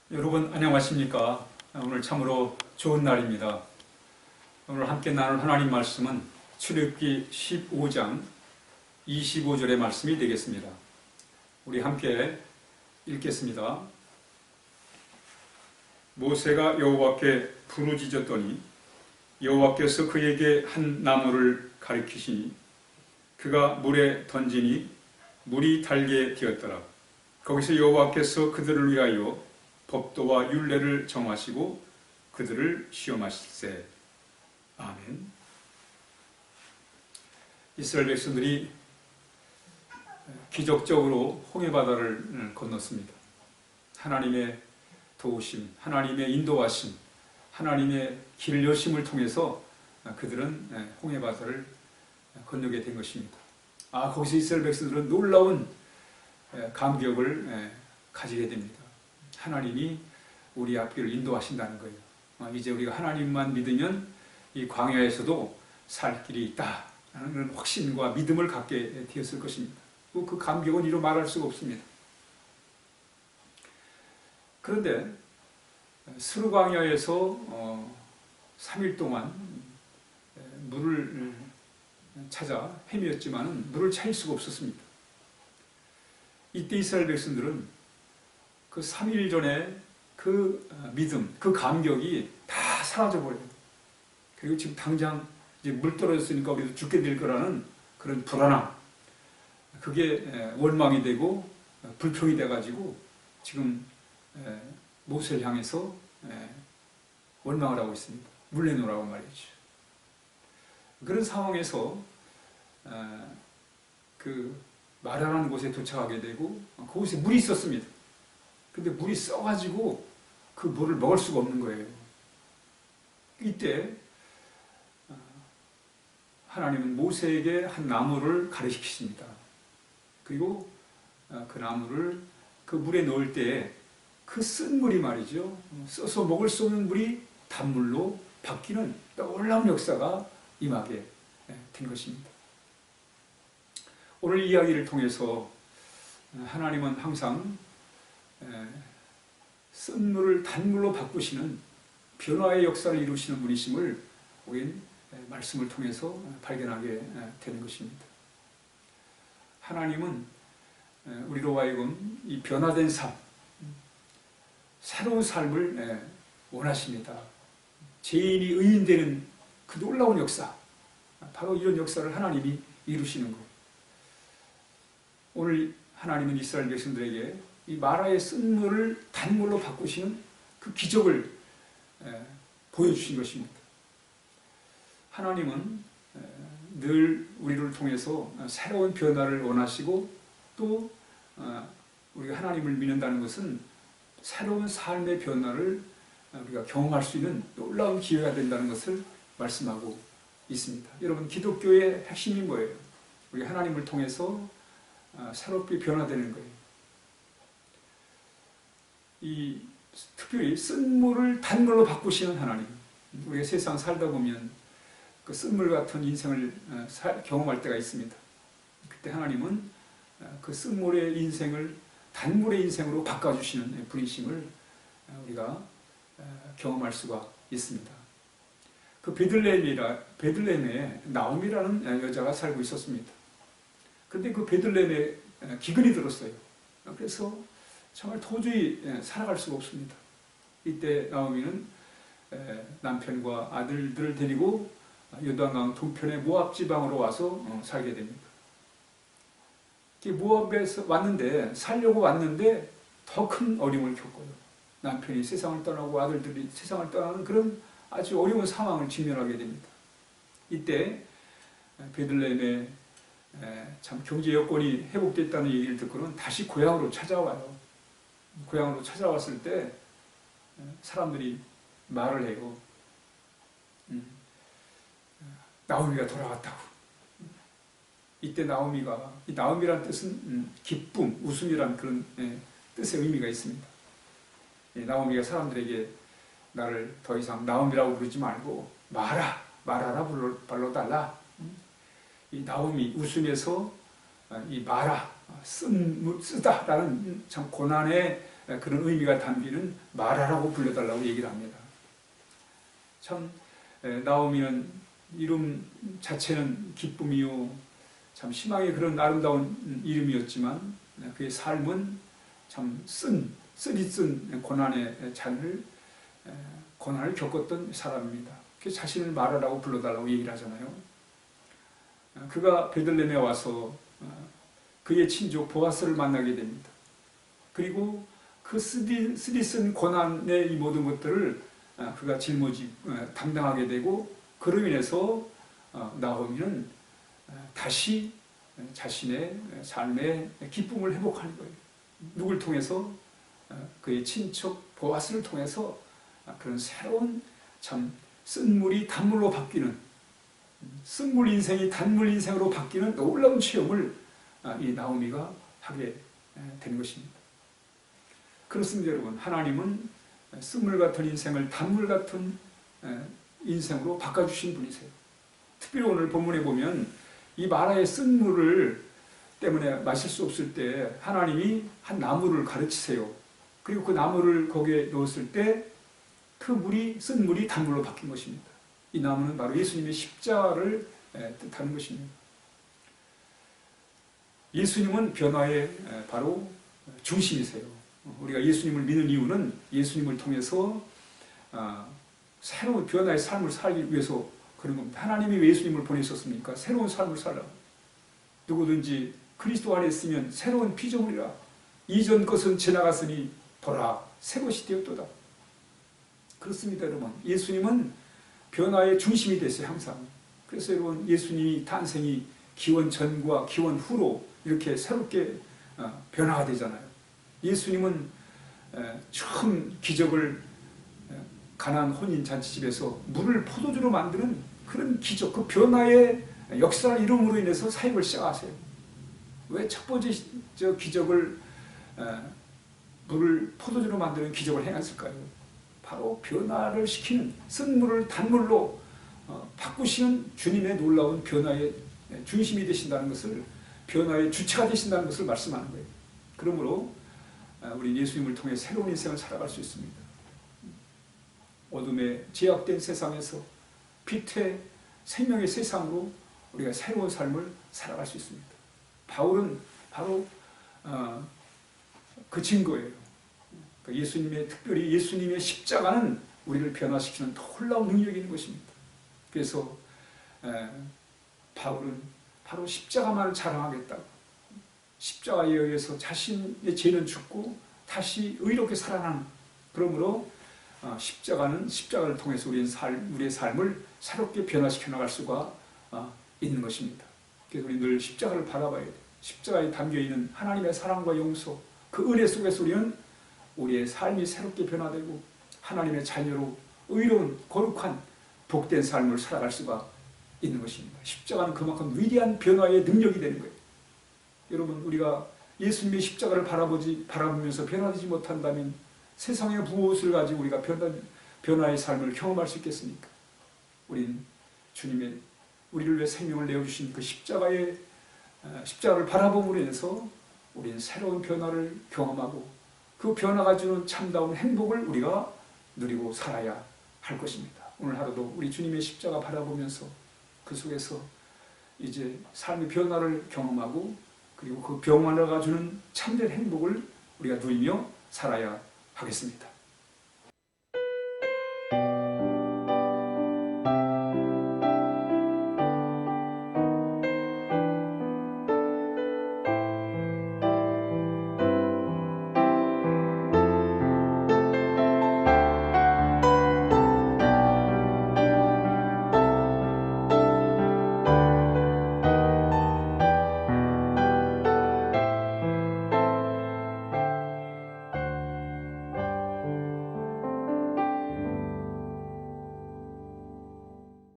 여러분 안녕하십니까? 오늘 참으로 좋은 날입니다. 오늘 함께 나눌 하나님 말씀은 출애굽기 15장 25절의 말씀이 되겠습니다. 우리 함께 읽겠습니다. 모세가 여호와께 부르짖었더니 여호와께서 그에게 한 나무를 가리키시니 그가 물에 던지니 물이 달게 되었더라. 거기서 여호와께서 그들을 위하여 법도와 율례를 정하시고 그들을 시험하실세. 아멘. 이스라엘 백성들이 기적적으로 홍해바다를 건넜습니다. 하나님의 도우심, 하나님의 인도하심, 하나님의 길 여심을 통해서 그들은 홍해바다를 건너게 된 것입니다. 거기서 이스라엘 백성들은 놀라운 감격을 가지게 됩니다. 하나님이 우리 앞길을 인도하신다는 거예요. 이제 우리가 하나님만 믿으면 이 광야에서도 살 길이 있다라는 그런 확신과 믿음을 갖게 되었을 것입니다. 그 감격은 이루 말할 수가 없습니다. 그런데 스루 광야에서 3일 동안 물을 찾아 헤매었지만 물을 찾을 수가 없었습니다. 이때 이스라엘 백성들은 그 3일 전에 그 믿음, 그 감격이 다 사라져버려요. 그리고 지금 당장 이제 물 떨어졌으니까 우리도 죽게 될 거라는 그런 불안함, 그게 원망이 되고 불평이 돼가지고 지금 모세를 향해서 원망을 하고 있습니다. 물 내놓으라고 말이죠. 그런 상황에서 그 마라라는 곳에 도착하게 되고 그곳에 물이 있었습니다. 근데 물이 써가지고 그 물을 먹을 수가 없는 거예요. 이때 하나님은 모세에게 한 나무를 가르치십니다. 그리고 그 나무를 그 물에 넣을 때 그 쓴 물이 말이죠. 써서 먹을 수 없는 물이 단물로 바뀌는 놀라운 역사가 임하게 된 것입니다. 오늘 이야기를 통해서 하나님은 항상 쓴 물을 단물로 바꾸시는 변화의 역사를 이루시는 분이심을 우리는 말씀을 통해서 발견하게 되는 것입니다. 하나님은 우리로 하여금 이 변화된 삶, 새로운 삶을 원하십니다. 죄인이 의인되는 그 놀라운 역사, 바로 이런 역사를 하나님이 이루시는 것. 오늘 하나님은 이스라엘 백성들에게 이 마라의 쓴 물을 단물로 바꾸시는 그 기적을 보여주신 것입니다. 하나님은 늘 우리를 통해서 새로운 변화를 원하시고 또 우리가 하나님을 믿는다는 것은 새로운 삶의 변화를 우리가 경험할 수 있는 놀라운 기회가 된다는 것을 말씀하고 있습니다. 여러분, 기독교의 핵심이 뭐예요? 우리 하나님을 통해서 새롭게 변화되는 거예요. 이 특별히 쓴 물을 단물로 바꾸시는 하나님. 우리가 세상 살다 보면 그 쓴물 같은 인생을 경험할 때가 있습니다. 그때 하나님은 그 쓴물의 인생을 단물의 인생으로 바꿔주시는 분이심을 우리가 경험할 수가 있습니다. 그 베들레헴에 나오미라는 여자가 살고 있었습니다. 그런데 그 베들레헴에 기근이 들었어요. 그래서 정말 도저히 살아갈 수가 없습니다. 이때 나오미는 남편과 아들들을 데리고 요단강 동편의 모압 지방으로 와서 살게 됩니다. 모압에서 살려고 왔는데 더 큰 어려움을 겪어요. 남편이 세상을 떠나고 아들들이 세상을 떠나는 그런 아주 어려운 상황을 직면하게 됩니다. 이때 베들레헴에 참 경제 여건이 회복됐다는 얘기를 듣고는 다시 고향으로 찾아와요. 고향으로 찾아왔을 때 사람들이 말을 해요. 나오미가 돌아왔다고. 이때 나오미란 뜻은 기쁨, 웃음이란 그런 뜻의 의미가 있습니다. 나오미가 사람들에게 나를 더 이상 나오미라고 부르지 말고 마라라 불러달라. 이 나오미, 웃음에서 이 마라, 쓰다라는 참 고난의 그런 의미가 담기는 마라라고 불러달라고 얘기를 합니다. 참 나오미는 이름 자체는 기쁨이요 참 희망의 그런 아름다운 이름이었지만 그의 삶은 참 쓰리 쓴 고난을 겪었던 사람입니다. 그 자신을 마라라고 불러달라고 얘기를 하잖아요. 그가 베들레헴에 와서 그의 친족 보아스를 만나게 됩니다. 그리고 그 쓰리 쓴 고난의 이 모든 것들을 그가 짊어지 담당하게 되고 그로 인해서 나오미는 다시 자신의 삶의 기쁨을 회복하는 거예요. 누굴 통해서? 그의 친척 보아스를 통해서 그런 새로운 참 쓴물이 단물로 바뀌는 쓴물 인생이 단물 인생으로 바뀌는 놀라운 체험을 이 나오미가 하게 된 것입니다. 그렇습니다, 여러분. 하나님은 쓴물 같은 인생을 단물 같은 인생으로 바꿔주신 분이세요. 특별히 오늘 본문에 보면 이 마라의 쓴물을 때문에 마실 수 없을 때 하나님이 한 나무를 가르치세요. 그리고 그 나무를 거기에 넣었을 때 그 쓴물이 단물로 바뀐 것입니다. 이 나무는 바로 예수님의 십자가를 뜻하는 것입니다. 예수님은 변화의 바로 중심이세요. 우리가 예수님을 믿는 이유는 예수님을 통해서 새로운 변화의 삶을 살기 위해서 그런 겁니다. 하나님이 왜 예수님을 보내셨습니까? 새로운 삶을 살라고. 누구든지 그리스도 안에 있으면 새로운 피조물이라. 이전 것은 지나갔으니 보라 새 것이 되었도다. 그렇습니다, 여러분. 예수님은 변화의 중심이 됐어요, 항상. 그래서 여러분, 예수님이 탄생이 기원 전과 기원 후로 이렇게 새롭게 변화가 되잖아요. 예수님은 처음 기적을 가나안 혼인 잔치집에서 물을 포도주로 만드는 그런 기적, 그 변화의 역사를 이름으로 인해서 사역을 시작하세요. 왜 첫 번째 기적을 물을 포도주로 만드는 기적을 행했을까요? 바로 변화를 시키는 쓴물을 단물로 바꾸시는 주님의 놀라운 변화의 중심이 되신다는 것을, 변화의 주체가 되신다는 것을 말씀하는 거예요. 그러므로 우리 예수님을 통해 새로운 인생을 살아갈 수 있습니다. 어둠에 제약된 세상에서 빛의 생명의 세상으로 우리가 새로운 삶을 살아갈 수 있습니다. 바울은 바로 그 증거예요. 특별히 예수님의 십자가는 우리를 변화시키는 놀라운 능력이 있는 것입니다. 그래서 바울은 바로 십자가만을 자랑하겠다고, 십자가에 의해서 자신의 죄는 죽고 다시 의롭게 살아나는, 그러므로 십자가를 통해서 우리의 삶을 새롭게 변화시켜 나갈 수가 있는 것입니다. 그래서 우리 늘 십자가를 바라봐야 돼요. 십자가에 담겨있는 하나님의 사랑과 용서, 그 은혜 속에서 우리의 삶이 새롭게 변화되고 하나님의 자녀로 의로운 거룩한 복된 삶을 살아갈 수가 있는 것입니다. 십자가는 그만큼 위대한 변화의 능력이 되는 거예요. 여러분, 우리가 예수님의 십자가를 바라보면서 변화되지 못한다면 세상의 무엇을 가지고 우리가 변화의 삶을 경험할 수 있겠습니까? 우리는 우리를 위해 생명을 내어주신 그 십자가를 바라봄으로 인해서 우리는 새로운 변화를 경험하고 그 변화가 주는 참다운 행복을 우리가 누리고 살아야 할 것입니다. 오늘 하루도 우리 주님의 십자가 바라보면서 그 속에서 이제 삶의 변화를 경험하고 그리고 그 변화가 주는 참된 행복을 우리가 누리며 살아야 하겠습니다.